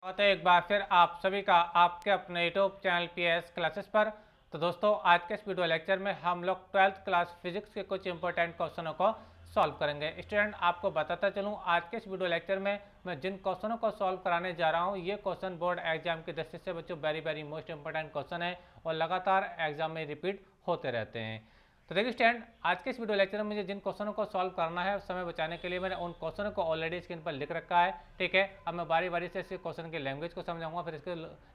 स्वागत है एक बार फिर आप सभी का आपके अपने यूट्यूब चैनल पीएस क्लासेस पर। तो दोस्तों आज के इस वीडियो लेक्चर में हम लोग 12th क्लास फिजिक्स के कुछ इंपॉर्टेंट क्वेश्चनों को सॉल्व करेंगे। स्टूडेंट आपको बताता चलूं, आज के इस वीडियो लेक्चर में मैं जिन क्वेश्चनों को सॉल्व कराने जा रहा हूं ये क्वेश्चन बोर्ड एग्जाम की दृष्टि से बच्चों वेरी मोस्ट इंपॉर्टेंट क्वेश्चन है और लगातार एग्जाम में रिपीट होते रहते हैं। तो देखिए स्टूडेंट, आज के इस वीडियो लेक्चर में मुझे जिन क्वेश्चनों को सॉल्व करना है समय बचाने के लिए मैंने उन क्वेश्चनों को ऑलरेडी स्क्रीन पर लिख रखा है। ठीक है, अब मैं बारी बारी से इस क्वेश्चन के लैंग्वेज को समझाऊंगा, फिर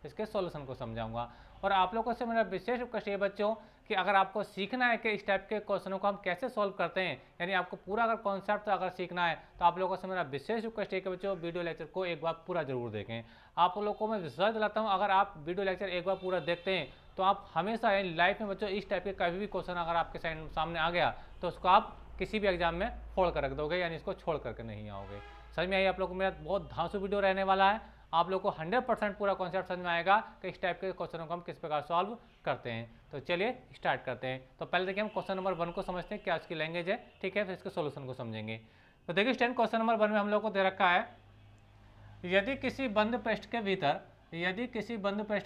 इसके सॉल्यूशन को समझाऊंगा। और आप लोगों से मेरा विशेष रिक्वेस्ट ये बच्चों कि अगर आपको सीखना है कि इस टाइप के क्वेश्चनों को हम कैसे सॉल्व करते हैं, यानी आपको पूरा अगर कॉन्सेप्ट अगर सीखना है, तो आप लोगों से मेरा विशेष रिक्वेस्ट है कि बच्चों वीडियो लेक्चर को एक बार पूरा जरूर देखें। आप लोगों को मैं विश्वास दिलाता हूँ, अगर आप वीडियो लेक्चर एक बार पूरा देखते हैं तो आप हमेशा लाइफ में बच्चों इस टाइप के कभी भी क्वेश्चन अगर आपके सामने आ गया तो उसको आप किसी भी एग्जाम में फोड़ कर रख दोगे, यानी इसको छोड़ करके नहीं आओगे। समझ में आई आप लोगों को? मेरा बहुत धांसू वीडियो रहने वाला है, आप लोग को 100% पूरा कॉन्सेप्ट समझ में आएगा कि इस टाइप के क्वेश्चनों को हम किस प्रकार सॉल्व करते हैं। तो चलिए स्टार्ट करते हैं। तो पहले देखिए हम क्वेश्चन नंबर 1 को समझते हैं क्या उसकी लैंग्वेज है। ठीक है, फिर इसके सोल्यूशन को समझेंगे। तो देखिए स्टूडेंट, क्वेश्चन नंबर 1 में हम लोग को दे रखा है, यदि किसी बंद पृष्ठ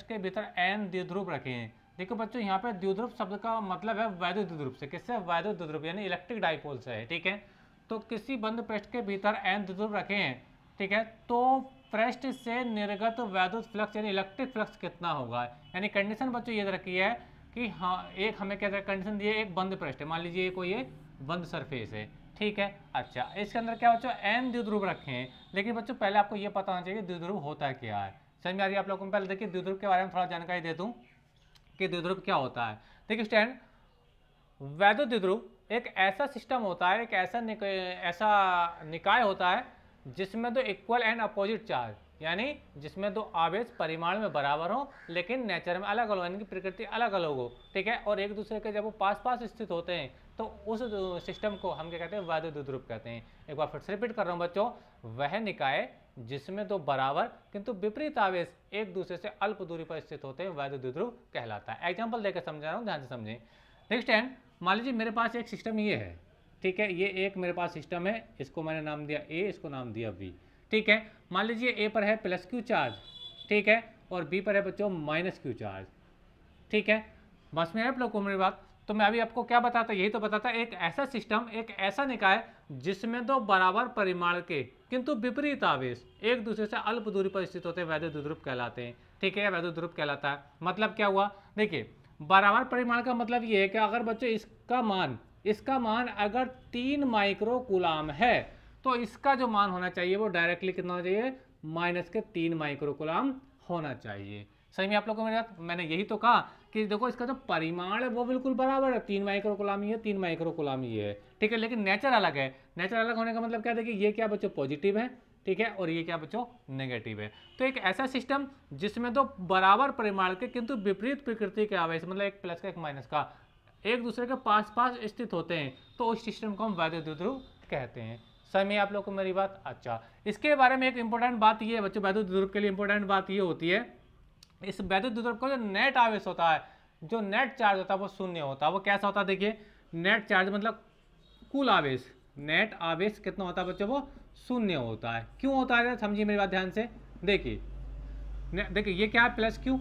के भीतर n द्विध्रुव रखे हैं। देखो बच्चों, यहाँ पे द्विध्रुव शब्द का मतलब है वैद्युत द्विध्रुव से। किससे? वैद्युत द्विध्रुव यानी इलेक्ट्रिक डाइपोल से है। ठीक है, तो किसी बंद पृष्ठ के भीतर n द्विध्रुव रखे हैं, ठीक है, तो पृष्ठ से निर्गत वैद्युत फ्लक्स यानी इलेक्ट्रिक फ्लक्स कितना होगा। यानी कंडीशन बच्चों ये रखी है कि हाँ, एक हमें क्या कंडीशन दी है, एक बंद पृष्ठ है, मान लीजिए कोई ये बंद सरफेस है। ठीक है, अच्छा इसके अंदर क्या बच्चों n द्विध्रुव रखे हैं, लेकिन बच्चों पहले आपको ये पता होना चाहिए द्विध्रुव होता क्या है। समझ में आ रही है आप लोगों को? पहले देखिए द्विध्रुव के बारे में थोड़ा जानकारी दे दूं कि द्विध्रुव क्या होता है। देखिए स्टैंड, वैद्युत द्विध्रुव एक ऐसा सिस्टम होता है, एक ऐसा निकाय होता है जिसमें दो इक्वल एंड अपोजिट चार्ज, यानी जिसमें दो आवेश परिमाण में बराबर हो लेकिन नेचर में अलग अलग, यानी कि प्रकृति अलग अलग हो। ठीक है, और एक दूसरे के जब वो पास पास स्थित होते हैं तो उस सिस्टम को हम क्या कहते हैं? वैद्युत द्विध्रुव कहते हैं। एक बार फिर से रिपीट कर रहा हूँ बच्चों, वह निकाय जिसमें दो बराबर किंतु विपरीत आवेश एक दूसरे से अल्प दूरी पर स्थित होते हैं वैद्युत द्विध्रुव कहलाता है। एग्जाम्पल देकर समझा रहा हूँ, ध्यान से समझें। नेक्स्ट टाइम मान लीजिए मेरे पास एक सिस्टम ये है। ठीक है, ये एक मेरे पास सिस्टम है, इसको मैंने नाम दिया ए, इसको नाम दिया बी। ठीक है, मान लीजिए ए पर है प्लस क्यू चार्ज, ठीक है, और बी पर है बच्चों माइनस क्यू चार्ज। ठीक है, बस में आप लोग को मेरी बात। तो मैं अभी आपको क्या बताता, यही तो बताता, एक ऐसा सिस्टम, एक ऐसा निकाय जिसमें दो बराबर परिमाण के किंतु विपरीत आवेश एक दूसरे से अल्प दूरी पर स्थित होते हैं वैद्युत द्विध्रुव कहलाते हैं। ठीक है, वैद्युत द्विध्रुव कहलाता है। मतलब क्या हुआ? देखिए बराबर परिमाण का मतलब ये है कि अगर बच्चों इसका मान अगर 3 माइक्रो कूलाम है तो इसका जो मान होना चाहिए वो डायरेक्टली कितना होना चाहिए? माइनस के 3 माइक्रो कूलाम होना चाहिए। सही में आप लोगों को मेरे साथ मैंने यही तो कहा कि देखो इसका जो परिमाण है वो बिल्कुल बराबर है, 3 माइक्रो कूलाम ही है, 3 माइक्रो कूलाम ही है। ठीक है, लेकिन नेचर अलग है। नेचर अलग होने का मतलब क्या? देखिए ये क्या बच्चों? पॉजिटिव है, ठीक है, और ये क्या बच्चों? नेगेटिव है। तो एक ऐसा सिस्टम जिसमें दो बराबर परिमाण के किंतु विपरीत प्रकृति के आवेश, मतलब एक प्लस का एक माइनस का, एक दूसरे के पास पास स्थित होते हैं तो उस सिस्टम को हम वैद्युत द्विध्रुव कहते हैं। समझ में आप लोग को मेरी बात? अच्छा, इसके बारे में एक इंपॉर्टेंट बात ये है बच्चों, वैद्युत द्विध्रुव के लिए इंपॉर्टेंट बात ये होती है, इस वैद्युत द्विध्रुव का जो नेट आवेश होता है, जो नेट चार्ज होता है वो शून्य होता है। वो कैसा होता है? देखिए नेट चार्ज मतलब कुल आवेश, नेट आवेश कितना होता है बच्चों? वो शून्य होता है। क्यों होता है? समझिए मेरी बात ध्यान से। देखिए ये क्या है? प्लस क्यू,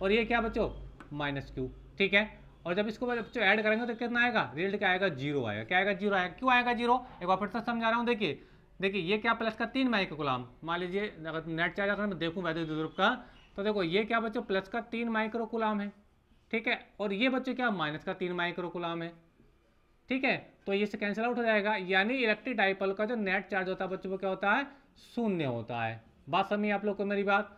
और ये क्या बच्चों? Minus Q. ठीक है, और जब इसको बच्चों ऐड करेंगे तो कितना आएगा? रिजल्ट क्या आएगा? जीरो आएगा। क्या आएगा? जीरो आएगा। क्यों आएगा जीरो? एक बार फिर से समझा रहा हूँ। देखिए ये क्या? प्लस का 3 माइक्रो कूलाम, मान लीजिए अगर नेट चार्ज अगर मैं देखूँ वैद्युत द्विध्रुव का, तो देखो ये क्या बच्चों? प्लस का 3 माइक्रो कूलाम है। ठीक है, और ये बच्चों क्या? माइनस का 3 माइक्रो कूलाम है। ठीक है, तो ये से कैंसिल आउट हो जाएगा, यानी इलेक्ट्रिक डाइपोल का जो नेट चार्ज होता है बच्चों वो क्या होता है? शून्य होता है। बात समझिए आप लोग को मेरी बात?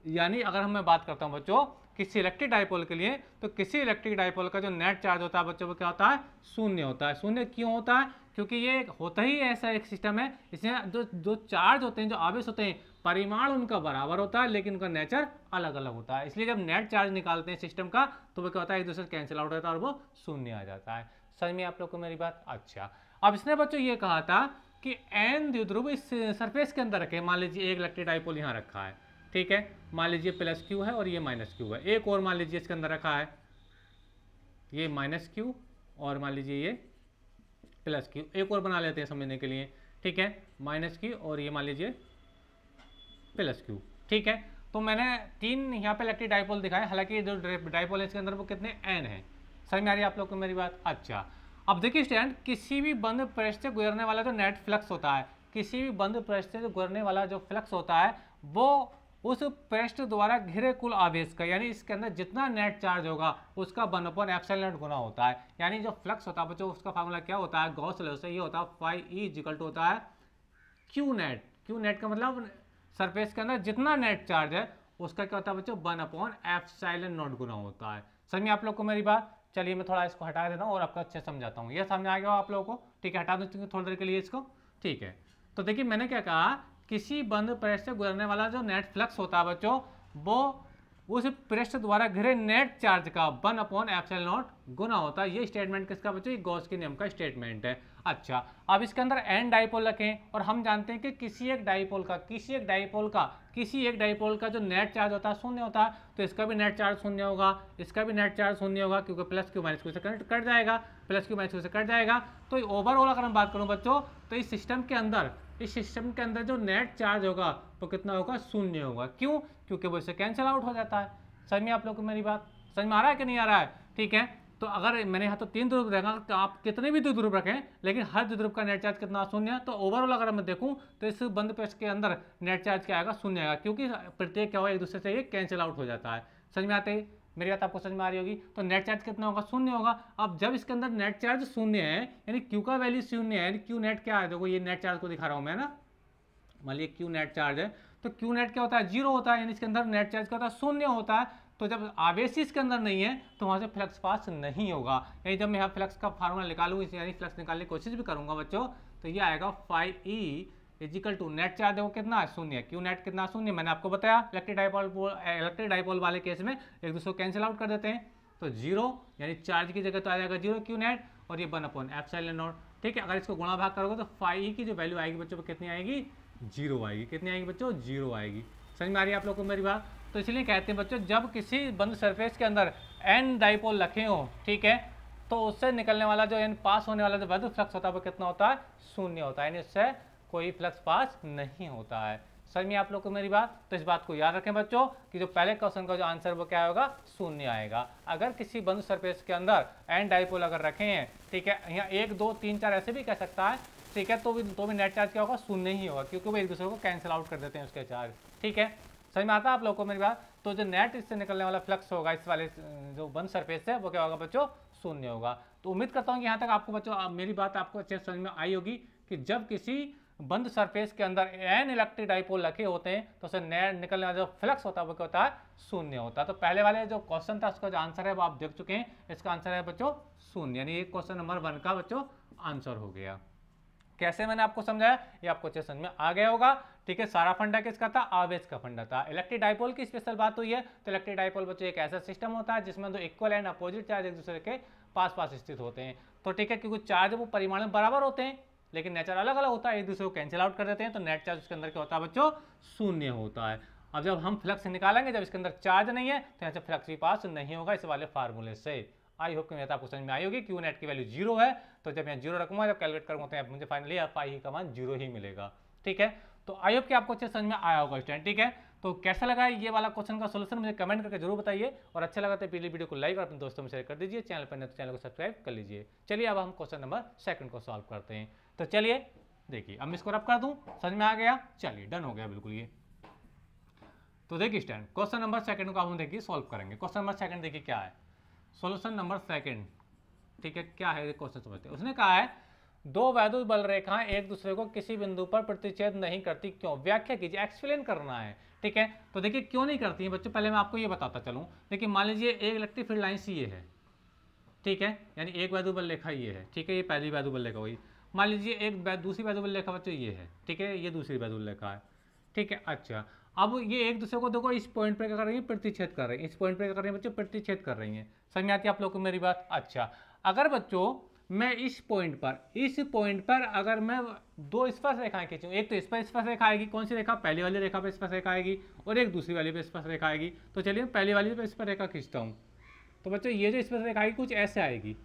यानी अगर मैं बात करता हूं बच्चों किसी इलेक्ट्रिक डाइपोल के लिए, तो किसी इलेक्ट्रिक डाइपोल का जो नेट चार्ज होता है बच्चों वो क्या होता है? शून्य होता है। शून्य क्यों होता है? क्योंकि ये होता ही ऐसा एक सिस्टम है, इसमें जो चार्ज होते हैं, जो आवेश होते हैं, परिमाण उनका बराबर होता है लेकिन उनका नेचर अलग अलग होता है। इसलिए जब नेट चार्ज निकालते हैं सिस्टम का तो वो क्या होता है? एक दूसरे से कैंसिल आउट होता है और वो शून्य आ जाता है। समझ में आप लोग को मेरी बात? अच्छा, अब इसने बच्चों ये कहा था कि एन द्विध्रुव इस सरफेस के अंदर रखे। मान लीजिए एक इलेक्ट्रिक डाइपोल यहाँ रखा है, ठीक है, मान लीजिए प्लस क्यू है और ये माइनस क्यू है। एक और मान लीजिए इसके अंदर रखा है, ये माइनस क्यू और मान लीजिए ये प्लस क्यू। एक और बना लेते हैं समझने के लिए। ठीक है, माइनस क्यू और ये मान लीजिए प्लस क्यू। ठीक है, तो मैंने 3 यहाँ पे इलेक्ट्रिक डाइपोल दिखाए, हालांकि जो डाइपोल है इसके अंदर वो कितने n है। समझ में आ रही है आप लोग को मेरी बात? अच्छा, अब देखिए स्टूडेंट, किसी भी बंद पृष्ठ से गुजरने वाला जो नेट फ्लक्स होता है, किसी भी बंद पृष्ठ से गुजरने वाला जो फ्लक्स होता है वो उस पृष्ठ द्वारा घिरे कुल आवेश का, यानी इसके अंदर जितना नेट चार्ज होगा उसका 1/ε0 गुना होता है। यानी जो फ्लक्स होता है बच्चों, उसका फार्मूला क्या होता है, गॉस लॉ से ये होता है फाई ई इक्वल टू होता है क्यू नेट। क्यू नेट का मतलब सरफेस के अंदर जितना नेट चार्ज है उसका क्या होता है बच्चों, 1/ε0 गुना होता है। समझ में आप लोग को मेरी बात? चलिए मैं थोड़ा इसको हटा देता हूँ और आपको अच्छे समझाता हूँ। ये समझ आ गया आप लोगों को? ठीक है, हटा दूँ थोड़ी देर के लिए इसको। ठीक है, तो देखिए मैंने क्या कहा, किसी बंद पृष्ठ से गुजरने वाला जो नेट फ्लक्स होता है बच्चों, वो उस पृष्ठ द्वारा घिरे नेट चार्ज का 1/ε0 गुना होता है। ये स्टेटमेंट किसका बच्चों, ये गॉस के नियम का स्टेटमेंट है। अच्छा, अब इसके अंदर n डाइपोल रखें और हम जानते हैं कि किसी एक डाइपोल का जो नेट चार्ज होता है शून्य होता है, तो इसका भी नेट चार्ज शून्य होगा, इसका भी नेट चार्ज शून्य होगा, क्योंकि प्लस क्यू माइनस क्यू से कट जाएगा, प्लस क्यू माइनस क्यू से कट जाएगा। तो ओवरऑल अगर मैं बात करूं बच्चों, तो इस सिस्टम के अंदर जो नेट चार्ज होगा वो कितना होगा, शून्य होगा। क्यों? क्योंकि वो इससे कैंसिल आउट हो जाता है। समझ में आप लोग को मेरी बात? समझ में आ रहा है कि नहीं आ रहा है? ठीक है, तो अगर मैंने यहाँ तो 3 ध्रुव रखा, तो आप कितने भी ध्रुव रखें लेकिन हर ध्रुव का नेट चार्ज कितना, शून्य है। तो ओवरऑल अगर मैं देखूं तो इस बंद पृष्ठ के अंदर नेट चार्ज क्या आएगा, शून्य आएगा, क्योंकि प्रत्येक क्या होगा, एक दूसरे से ये कैंसिल आउट हो जाता है। समझ में आते ही मेरी बात आपको समझ में आ रही होगी? तो नेट चार्ज कितना होगा, शून्य होगा। अब जब इसके अंदर नेट चार्ज शून्य है, यानी क्यू का वैल्यू शून्य है, यानी क्यू नेट क्या है, देखो ये नेट चार्ज को दिखा रहा हूँ मैं ना, मान लीजिए क्यू नेट चार्ज है, तो क्यू नेट क्या होता है, 0 होता है, यानी इसके अंदर नेट चार्ज क्या होता है, शून्य होता है। तो जब आवेश इसके अंदर नहीं है तो वहां से फ्लक्स पास नहीं होगा। यानी जब मैं यहाँ फ्लक्स का फार्मूला निकालूँ, यानी फ्लक्स निकालने की कोशिश भी करूंगा बच्चों, तो ये आएगा phi E equal to net charge देखो कितना है, शून्य। क्यू नेट कितना, शून्य। मैंने आपको बताया इलेक्ट्रिक डाइपोल वाले केस में एक दूसरे को कैंसिल आउट कर देते हैं, तो 0 यानी चार्ज की जगह तो आ जाएगा 0 क्यू नेट, और ये 1/ε0। ठीक है, अगर इसको गुणा भाग करोगे तो फाई ई की जो वैल्यू आएगी बच्चों कितनी आएगी, 0 आएगी। कितनी आएगी बच्चों, 0 आएगी। समझ में आ रही है आप लोगों को मेरी बात? तो इसलिए कहते हैं बच्चों, जब किसी बंद सरफेस के अंदर n डाइपोल रखे हो, ठीक है, तो उससे निकलने वाला जो n पास होने वाला जो वैद्युत फ्लक्स होता है वो कितना होता है, शून्य होता है, यानी उससे कोई फ्लक्स पास नहीं होता है। समझ में आप लोग को मेरी बात? तो इस बात को याद रखें बच्चों कि जो पहले क्वेश्चन का जो आंसर वो क्या होगा, शून्य आएगा। अगर किसी बंद सरफेस के अंदर n डाइपोल अगर रखे हैं, ठीक है, यहाँ 1 2 3 4 ऐसे भी कह सकता है, ठीक है, तो भी नेट चार्ज क्या होगा, शून्य ही होगा, क्योंकि वो एक दूसरे को कैंसिल आउट कर देते हैं उसके चार्ज। ठीक है, समझ में आता है आप लोगों को मेरी बात? तो जो नेट इससे निकलने वाला फ्लक्स होगा इस वाले जो बंद सरफेस है वो क्या होगा बच्चों, शून्य होगा। तो उम्मीद करता हूँ कि यहाँ तक आपको बच्चों मेरी बात आपको अच्छे समझ में आई होगी कि जब किसी बंद सरफेस के अंदर n इलेक्ट्रिक डाइपोल रखे होते हैं तो उससे नेट निकलने वाला जो फ्लक्स होता है वो क्या होता है, शून्य होता है। तो पहले वाले जो क्वेश्चन था उसका जो आंसर है वो आप देख चुके हैं, इसका आंसर है बच्चों शून्य, यानी ये क्वेश्चन नंबर 1 का बच्चों आंसर हो गया। कैसे मैंने आपको समझाया ये आपको अच्छे समझ में आ गया होगा। ठीक है, सारा फंडा किसका था, आवेश का फंडा था। इलेक्ट्रिक डाइपोल की स्पेशल बात हुई है, तो इलेक्ट्रिक डाइपोल बच्चों एक ऐसा सिस्टम होता है जिसमें दो इक्वल एंड अपोजिट चार्ज एक दूसरे के पास पास स्थित होते हैं। तो ठीक है, क्योंकि चार्ज वो परिमाण में बराबर होते हैं लेकिन नेचर अलग अलग होता है, एक दूसरे को कैंसिल आउट कर देते हैं, तो नेट चार्ज उसके अंदर क्या होता है बच्चों, शून्य होता है। अब जब हम फ्लक्स निकालेंगे, जब इसके अंदर चार्ज नहीं है तो यहाँ से फ्लक्स भी पास नहीं होगा इस वाले फार्मूले से। आई होप कि आपको समझ में आई होगी। क्यू नेट की वैल्यू 0 है, तो जब मैं 0 रखूंगा, जब कैलकुलेट करूंगा तो मुझे फाइनली फाई का मान 0 ही मिलेगा। ठीक है, तो आई होप कि आपको अच्छे समझ में आया होगा स्टूडेंट। ठीक है, तो कैसा लगा ये वाला क्वेश्चन का सोल्यूशन मुझे कमेंट करके जरूर बताइए, और अच्छा लगा तो पहले वीडियो को लाइक और अपने दोस्तों में शेयर कर दीजिए, चैनल पर नहीं तो चैनल को सब्सक्राइब कर लीजिए। चलिए अब हम क्वेश्चन नंबर 2 को सॉल्व करते हैं। तो चलिए देखिए, अब मैं इसको रब कर दूं, समझ में आ गया, चलिए डन हो गया बिल्कुल ये। तो देखिए स्टूडेंट, क्वेश्चन नंबर 2 को हम देखिए सॉल्व करेंगे। क्वेश्चन नंबर 2 देखिए क्या है, सोल्यूशन नंबर 2। ठीक है, क्या है क्वेश्चन समझते हैं। उसने कहा है दो वैद्युत बल रेखाएं एक दूसरे को किसी बिंदु पर प्रतिच्छेद नहीं करती, क्यों, व्याख्या कीजिए, एक्सप्लेन करना है। ठीक है, तो देखिए क्यों नहीं करती है बच्चों, पहले मैं आपको ये बताता चलूं। देखिए मान लीजिए एक इलेक्ट्रिक फील्ड लाइन ये है, ठीक है, यानी एक वैद्युत बल रेखा ये है, ठीक है, ये पहली वैद्युत बल रेखा हुई। मान लीजिए एक दूसरी वैद्युत बल रेखा बच्चों ये है, ठीक है, ये दूसरी वैद्युत बल रेखा है। ठीक है, अच्छा, अब ये एक दूसरे को देखो इस पॉइंट पे क्या कर रही है, प्रतिच्छेद कर रही है, इस पॉइंट पे क्या कर रही है बच्चों, प्रतिच्छेद कर रही है। समझ में आती है आप लोग को मेरी बात? अच्छा, अगर बच्चों मैं इस पॉइंट पर अगर मैं दो स्पर्श रेखाएं खींचूं, एक तो इस पर स्पर्श रेखा आएगी, कौन सी रेखा, पहली वाली रेखा पर स्पर्श रेखा आएगी, और एक दूसरी वाली पे स्पर्श रेखा आएगी। तो चलिए पहली वाली पे स्पर्श रेखा खींचता हूँ। तो बच्चों ये जो स्पर्श रेखा आएगी कुछ ऐसे आएगी,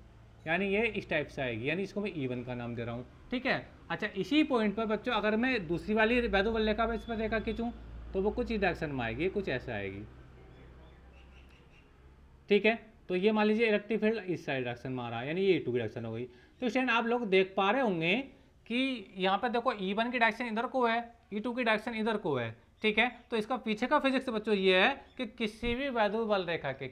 यानी ये इस टाइप से आएगी, यानी इसको मैं E1 का नाम दे रहा हूँ। ठीक है, अच्छा, इसी पॉइंट पर बच्चों अगर मैं दूसरी वाली वैद्युत बल रेखा पर स्पर्श रेखा खींचूं, तो वो कुछ ही डायरेक्शन में आएगी, कुछ ऐसे आएगी, ठीक है। तो ये मान लीजिए इलेक्ट्रिक फील्ड इस साइड डायरेक्शन में आ रहा है, यानी ये E2 की डायरेक्शन हो गई। तो स्टूडेंट आप लोग देख पा रहे होंगे कि यहाँ पे देखो E1 की डायरेक्शन इधर को है, E2 की डायरेक्शन इधर को है, ठीक है। तो इसका पीछे का फिजिक्स बच्चों ये है कि किसी भी वैद्युत बल रेखा के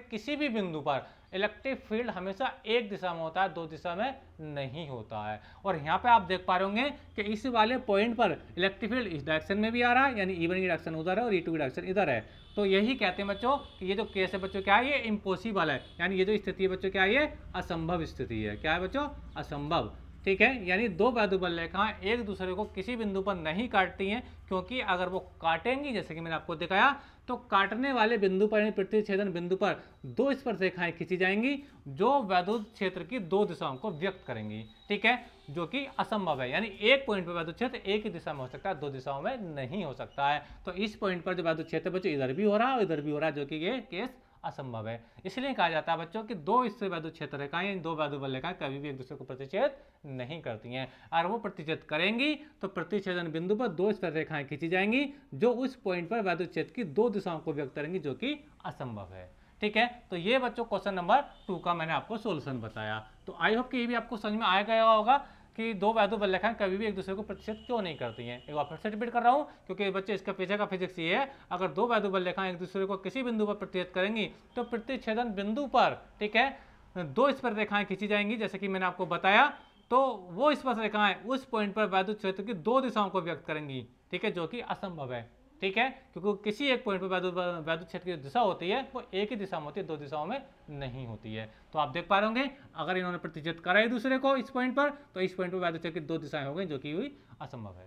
किसी भी बिंदु पर इलेक्ट्रिक फील्ड हमेशा एक दिशा में होता है, दो दिशा में नहीं होता है। और यहाँ पे आप देख पा रहे होंगे कि इस वाले पॉइंट पर इलेक्ट्रिक फील्ड इस डायरेक्शन में भी आ रहा है, यानी E1 की डायरेक्शन उधर है और E2 की डायरेक्शन इधर है। तो यही कहते हैं बच्चों कि ये जो केस है बच्चों क्या है, ये इम्पॉसिबल है, यानी ये जो स्थिति है बच्चों क्या है, ये असंभव स्थिति है। क्या है बच्चों? असंभव, ठीक है। यानी दो वैद्युत बल रेखाएं एक दूसरे को किसी बिंदु पर नहीं काटती हैं, क्योंकि अगर वो काटेंगी, जैसे कि मैंने आपको दिखाया, तो काटने वाले बिंदु पर यानी प्रतिच्छेदन बिंदु पर दो स्पर्श रेखाएं खींची जाएंगी जो वैद्युत क्षेत्र की दो दिशाओं को व्यक्त करेंगी, ठीक है, जो कि असंभव है। यानी एक पॉइंट पर वैद्युत क्षेत्र एक ही दिशा में हो सकता है, दो दिशाओं में नहीं हो सकता है। तो इस पॉइंट पर जो वैद्युत क्षेत्र बच्चों इधर भी हो रहा है और इधर भी हो रहा है, जो कि ये केस असंभव है। इसलिए कहा जाता है बच्चों कि दो स्थिर वैद्युत क्षेत्र रेखाएं, दो वैद्युत बल रेखाएं कभी भी एक दूसरे को प्रतिच्छेद नहीं करती हैं। अगर वो प्रतिच्छेद करेंगी तो प्रतिच्छेदन बिंदु पर दो स्पर्श रेखाएं खींची जाएंगी जो उस पॉइंट पर वैद्युत क्षेत्र की दो दिशाओं को व्यक्त करेंगी, जो कि असंभव है, ठीक है। तो ये बच्चों क्वेश्चन नंबर 2 का मैंने आपको सोल्यूशन बताया। तो आई होप कि ये भी आपको समझ में आ गया होगा कि दो वैद्युत बल रेखाएं कभी भी एक दूसरे को प्रतिच्छेद क्यों नहीं करती हैं। एक बार फिर से रिपीट कर रहा हूं, क्योंकि बच्चे इसका पीछे का फिजिक्स ये है, अगर दो वैद्युत बल रेखाएं एक दूसरे को किसी बिंदु पर प्रतिच्छेद करेंगी तो प्रतिच्छेदन बिंदु पर, ठीक है, दो स्पर्श रेखाएं खींची जाएंगी, जैसे कि मैंने आपको बताया। तो वो स्पर्श रेखाएं उस पॉइंट पर वैद्युत क्षेत्र की दो दिशाओं को व्यक्त करेंगी, ठीक है, जो कि असंभव है, ठीक है, क्योंकि किसी एक पॉइंट पर वैद्युत क्षेत्र की दिशा होती है वो एक ही दिशा में होती है, दो दिशाओं में नहीं होती है। तो आप देख पा रहे होंगे अगर इन्होंने प्रतिच्छेद करा एक दूसरे को इस पॉइंट पर, तो इस पॉइंट पर वैद्युत क्षेत्र की दो दिशाएं हो गई, जो कि हुई असंभव है,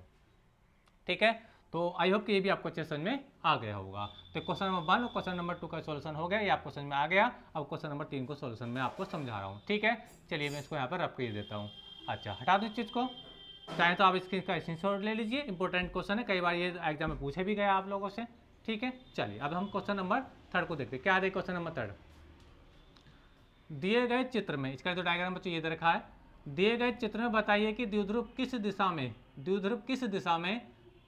ठीक है। तो आई होप कि ये भी आपको अच्छे समझ में आ गया होगा। तो क्वेश्चन नंबर 1 और क्वेश्चन नंबर 2 का सॉल्यूशन हो गया, ये आपको समझ में आ गया। अब क्वेश्चन नंबर 3 को सॉल्यूशन में आपको समझा रहा हूँ, ठीक है। चलिए मैं इसको यहाँ पर रख के देता हूँ। अच्छा, हटा दो इस चीज़ को, चाहे तो आप इसका स्क्रीनशॉट ले लीजिए, इंपॉर्टेंट क्वेश्चन है, कई बार ये एग्जाम में पूछे भी गया आप लोगों से, ठीक है। चलिए अब हम क्वेश्चन नंबर 3 को देखते हैं। क्या है क्वेश्चन नंबर 3? दिए गए चित्र में, इसका जो डायग्राम बच्चों ये दे रखा है, दिए गए चित्र में बताइए कि द्विध्रुव किस दिशा में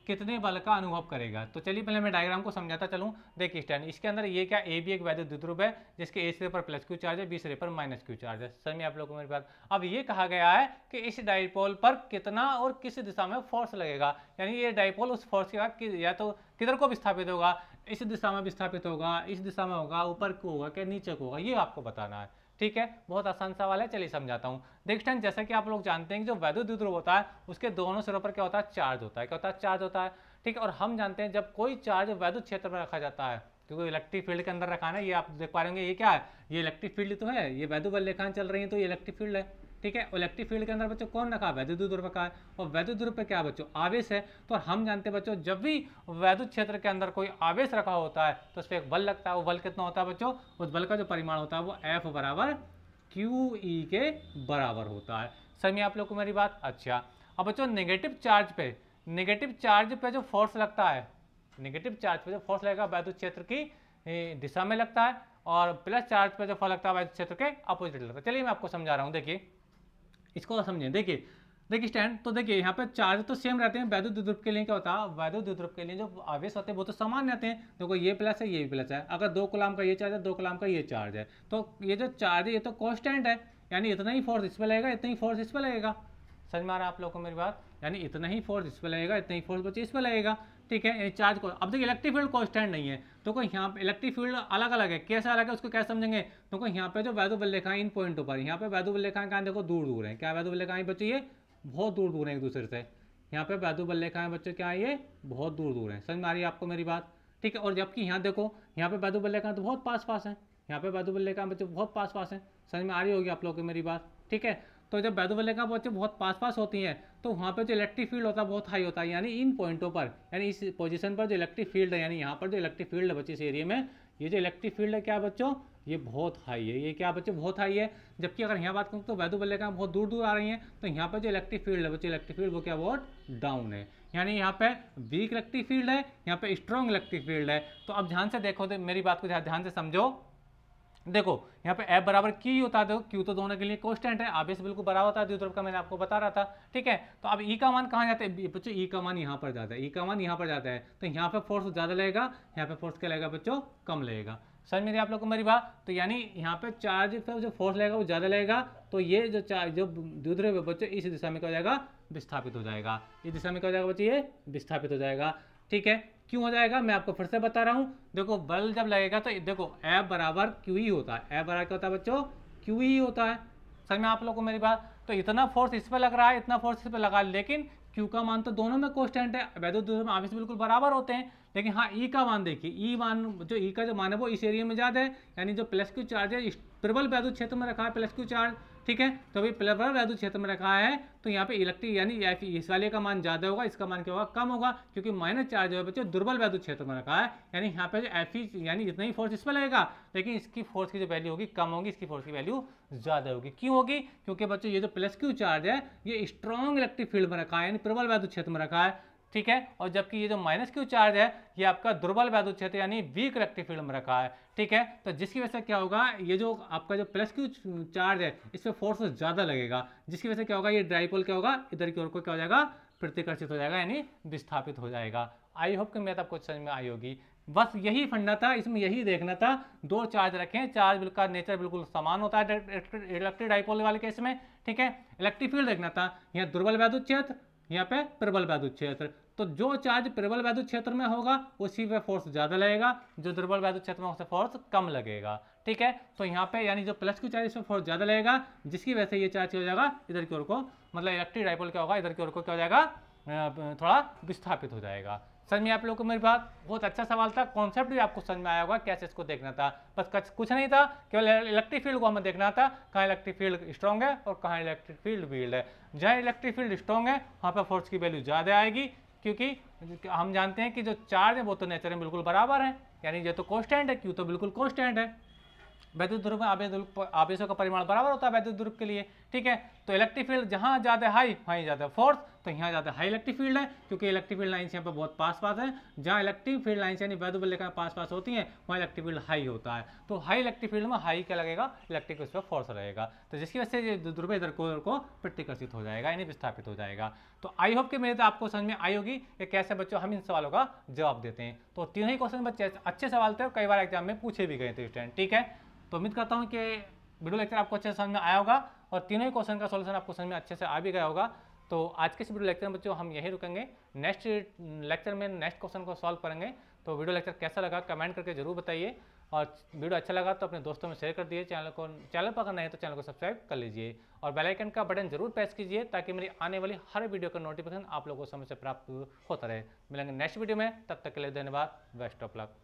कितने बल का अनुभव करेगा। तो चलिए पहले मैं डायग्राम को समझाता चलूं। देखिए स्टैंड, इसके अंदर ये क्या, ए भी एक वैद्युत द्विध्रुव है जिसके ए सिरे पर प्लस क्यू चार्ज है, बी सिरे पर माइनस क्यू चार्ज है। समझ में आप लोगों को मेरी बात? अब ये कहा गया है कि इस डाइपोल पर कितना और किस दिशा में फोर्स लगेगा, यानी ये डाइपोल उस फोर्स के बाद या तो किधर को विस्थापित होगा, इस दिशा में विस्थापित होगा, इस दिशा में होगा, ऊपर को होगा, क्या नीचे को होगा, ये आपको बताना है, ठीक है। बहुत आसान सवाल है, चलिए समझाता हूँ। देखते हैं, जैसा कि आप लोग जानते हैं कि जो वैद्युत द्विध्रुव होता है उसके दोनों सिरों पर क्या होता है, चार्ज होता है। क्या होता है? चार्ज होता है, ठीक है। और हम जानते हैं जब कोई चार्ज वैद्युत क्षेत्र में रखा जाता है, क्योंकि इलेक्ट्रिक फील्ड के अंदर रखा है ना, ये आप देख पा रहे होंगे, ये क्या है, ये इलेक्ट्रिक फील्ड तो है, ये वैद्युत बल रेखाएं चल रही हैं तो ये इलेक्ट्रिक फील्ड है, ठीक है। इलेक्ट्रिक फील्ड के अंदर बच्चों कौन रखा है, वैद्युत द्विध्रुव रखा है, और वैद्युत द्विध्रुव पे क्या बच्चों, आवेश है। तो हम जानते हैं बच्चों जब भी वैद्युत क्षेत्र के अंदर कोई आवेश रखा होता है तो उस पर एक बल लगता है। वो बल कितना होता है बच्चों, उस बल का जो परिमाण होता है वो F बराबर QE के बराबर होता है। समझिए आप लोग को मेरी बात? अच्छा, अब बच्चों नेगेटिव चार्ज पे जो फोर्स लगता है, नेगेटिव चार्ज पे जो फोर्स लगेगा वैद्युत क्षेत्र की दिशा में लगता है, और प्लस चार्ज पे जो फोर्स लगता है वैद्युत क्षेत्र के अपोजिट लगता है। चलिए मैं आपको समझा रहा हूँ, देखिए इसको समझिए। देखिए स्टैंड, तो देखिए यहाँ पे चार्ज तो सेम रहते हैं। वैद्युत द्विध्रुव के लिए क्या होता है, वैद्युत द्विध्रुव के लिए जो आवेश होते हैं वो तो समान रहते हैं। देखो ये प्लस है, ये भी प्लस है। अगर 2 कूलम का ये चार्ज है, 2 कूलम का ये चार्ज है, तो ये जो चार्ज है ये तो कांस्टेंट है, यानी इतना ही फोर्स इस पर लगेगा, इतना ही फोर्स इस पर लगेगा। समझ में आ रहा है आप लोगों को मेरी बात? यानी इतना ही फोर्स इस पर लगेगा, इतना ही फोर्स बच्चे इस पर लगेगा, ठीक है। यानी चार्ज को, अब देखिए इलेक्ट्रिक फील्ड कांस्टेंट नहीं है, तो कोई यहाँ पे इलेक्ट्रिक फील्ड अलग अलग है। कैसे अलग है उसको क्या समझेंगे, तो कोई यहाँ पे जो वैद्युत बल रेखाएं इन पॉइंटों पर, यहाँ पे वैद्युत बल रेखाएं कहाँ देखो दूर दूर है, क्या वैद्युत बल रेखाएं बच्चे ये बहुत दूर दूर है एक दूसरे से। यहाँ पे वैद्युत बल रेखाएं बच्चे क्या है, ये बहुत दूर दूर है। समझ में आ रही है आपको मेरी बात? ठीक है। और जबकि यहाँ देखो, यहाँ पे वैद्युत बल रेखाएं तो बहुत पास पास है, यहाँ पे वैद्युत बल रेखाएं बच्चे बहुत पास पास है। समझ में आ रही होगी आप लोगों को मेरी बात? ठीक है। तो जब वैद्युत बल रेखाएं बच्चे बहुत पास पास होती हैं तो वहाँ पे जो इलेक्ट्रिक फील्ड होता है बहुत हाई होता है, यानी इन पॉइंटों पर, यानी इस पोजीशन पर जो इलेक्ट्रिक फील्ड है, यानी यहाँ पर जो इलेक्ट्रिक फील्ड है बच्चे इस एरिया में, ये जो इलेक्ट्रिक फील्ड है क्या बच्चों, ये बहुत हाई है। ये क्या बच्चे, बहुत हाई है। जबकि अगर यहाँ बात करूँ तो वैद्युत बल रेखाएं बहुत दूर दूर आ रही हैं, तो यहाँ पर जो इलेक्ट्रिक फील्ड है बच्चे, इलेक्ट्रिक फील्ड वो क्या, बहुत डाउन है। यानी यहाँ पे वीक इलेक्ट्रिक फील्ड है, यहाँ पे स्ट्रॉन्ग इलेक्ट्रिक फील्ड है। तो अब ध्यान से देखो, तो मेरी बात को ध्यान से समझो। देखो यहाँ पे F बराबर Q ही होता है, देखो Q तो दोनों के लिए कांस्टेंट है, आवेश बिल्कुल बराबर होता है द्विध्रुव का, मैंने आपको बता रहा था। ठीक है, तो अब E का मान कहाँ जाता है बच्चों? E का मान यहाँ पर जाता है, E का मान यहाँ पर जाता है, तो यहाँ पे फोर्स ज़्यादा लगेगा, यहाँ पे फोर्स क्या लगेगा बच्चों? कम लगेगा। समझ में आप लोग को मेरी बात? तो यानी यहाँ पे चार्ज पे जो फोर्स लगेगा वो ज़्यादा लगेगा, तो ये जो चार्ज जो द्विध्रुव है बच्चों इस दिशा में क्या हो जाएगा? विस्थापित हो जाएगा। इस दिशा में क्या हो जाएगा बच्चों? ये विस्थापित हो जाएगा। ठीक है, क्यों हो जाएगा मैं आपको फिर से बता रहा हूँ। देखो बल जब लगेगा तो देखो F बराबर क्यू ही होता है, F बराबर क्या होता है बच्चों? क्यू ही होता है। समझ में आप लोगों को मेरी बात? तो इतना फोर्स इस पर लग रहा है, इतना फोर्स इस पर लगा, लेकिन Q का मान तो दोनों में कांस्टेंट है, वैद्युत द्विध्रुव में आवेश बिल्कुल बराबर होते हैं, लेकिन हाँ E का मान देखिए, E मान जो E का जो मान है वो इस एरिया में ज़्यादा है, यानी जो प्लस क्यू चार्ज है प्रबल वैद्युत क्षेत्र में रखा है प्लस क्यू चार्ज। ठीक है, तो अभी प्रबल वैद्युत क्षेत्र में रखा है, तो यहाँ पे इलेक्ट्रिक यानी इस वाले का मान ज़्यादा होगा, इसका मान क्या होगा? कम होगा, क्योंकि माइनस चार्ज जो है बच्चों दुर्बल वैद्युत क्षेत्र में रखा है, यानी यहाँ पे जो Fe यानी इतना ही फोर्स इस पर लगेगा, लेकिन इसकी फोर्स की जो वैल्यू होगी कम होगी, इसकी फोर्स की वैल्यू ज़्यादा होगी। क्यों होगी? क्योंकि बच्चों ये जो प्लस क्यू चार्ज है ये स्ट्रॉन्ग इलेक्ट्रिक फील्ड में रखा है, यानी प्रबल वैद्युत क्षेत्र में रखा है। ठीक है, और जबकि ये जो माइनस क्यू चार्ज है ये आपका दुर्बल वैद्युत क्षेत्र यानी वीक इलेक्ट्रिक फील्ड में रखा है। ठीक है, तो जिसकी वजह से क्या होगा, ये जो आपका जो प्लस क्यू चार्ज है इस पर फोर्स ज़्यादा लगेगा, जिसकी वजह से क्या होगा, ये डाइपोल क्या होगा? इधर की ओर को क्या हो जाएगा? प्रतिकर्षित हो जाएगा, यानी विस्थापित हो जाएगा। आई होप कि मैथ आपको समझ में आई होगी। बस यही फंडा था, इसमें यही देखना था। दो चार्ज रखें, चार्ज का नेचर बिल्कुल समान होता है इलेक्ट्रिक डाइपोल वाले केस में। ठीक है, इलेक्ट्रिक फील्ड देखना था, यहाँ दुर्बल वैद्युत क्षेत्र, यहाँ पे प्रबल वैद्युत क्षेत्र, तो जो चार्ज प्रबल वैद्युत क्षेत्र में होगा उसी पे फोर्स ज़्यादा लगेगा, जो दुर्बल वैद्युत क्षेत्र में उससे फोर्स कम लगेगा। ठीक है, तो यहाँ पे यानी जो प्लस क्यू चार्ज इसमें फोर्स ज़्यादा लगेगा, जिसकी वजह से ये चार्ज हो जाएगा इधर की ओर को, मतलब इलेक्ट्रिक डाइपोल क्या होगा? इधर की ओर को क्या हो जाएगा? थोड़ा विस्थापित हो जाएगा। समझ में आप लोगों को मेरी बात? बहुत अच्छा सवाल था, कॉन्सेप्ट भी आपको समझ में आया होगा कैसे इसको देखना था। बस कुछ नहीं था, केवल इलेक्ट्रिक फील्ड को हमें देखना था, कहाँ इलेक्ट्रिक फील्ड स्ट्रॉन्ग है और कहाँ इलेक्ट्रिक फील्ड वीक है। जहाँ इलेक्ट्रिक फील्ड स्ट्रॉन्ग है वहाँ पर फोर्स की वैल्यू ज़्यादा आएगी, क्योंकि हम जानते हैं कि जो चार्ज है वो तो नेचर में बिल्कुल बराबर है, यानी ये तो कांस्टेंट है, क्यू तो बिल्कुल कांस्टेंट है। वैद्युत ध्रुव में आवेशों का परिमाण बराबर होता है वैद्युत ध्रुव के लिए। ठीक है, तो इलेक्ट्रिक फील्ड जहाँ ज़्यादा हाई वहीं ज़्यादा फोर्स, तो यहाँ ज़्यादा हाई इलेक्ट्रिक फील्ड है, क्योंकि इलेक्ट्रिक फील्ड लाइन्स यहाँ पे बहुत पास पास है। जहाँ इलेक्ट्रिक फील्ड लाइन्स यानी वैद्युत बल लेकर पास पास होती हैं वहाँ इलेक्ट्रिक फील्ड हाई होता है, तो हाई इलेक्ट्रिक फील्ड में हाई क्या लगेगा? इलेक्ट्रिक उस पर फोर्स रहेगा, तो जिसकी वजह से ध्रुव इधर को प्रतिकर्षित हो जाएगा, यानी विस्थापित हो जाएगा। तो आई होप कि मेरे तो आपको समझ में आई होगी कि कैसे बच्चों हम इन सवालों का जवाब देते हैं। तो तीनों ही क्वेश्चन बच्चे अच्छे सवाल थे और कई बार एग्जाम में पूछे भी गए थे स्टूडेंट। ठीक है, तो उम्मीद करता हूँ कि वीडियो लेक्चर आपको अच्छे से समझ में आया होगा और तीनों ही क्वेश्चन का सॉल्यूशन आपको समझ में अच्छे से आ भी गया होगा। तो आज के इस वीडियो लेक्चर में बच्चों हम यहीं रुकेंगे, नेक्स्ट लेक्चर में नेक्स्ट क्वेश्चन को सॉल्व करेंगे। तो वीडियो लेक्चर कैसा लगा कमेंट करके जरूर बताइए, और वीडियो अच्छा लगा तो अपने दोस्तों में शेयर कर दिए, चैनल पर अगर नहीं तो चैनल को सब्सक्राइब कर लीजिए और बेल आइकन का बटन जरूर प्रेस कीजिए, ताकि मेरी आने वाली हर वीडियो का नोटिफिकेशन आप लोगों को समय से प्राप्त होता रहे। मिलेंगे नेक्स्ट वीडियो में, तब तक के लिए धन्यवाद, बेस्ट ऑफ लक।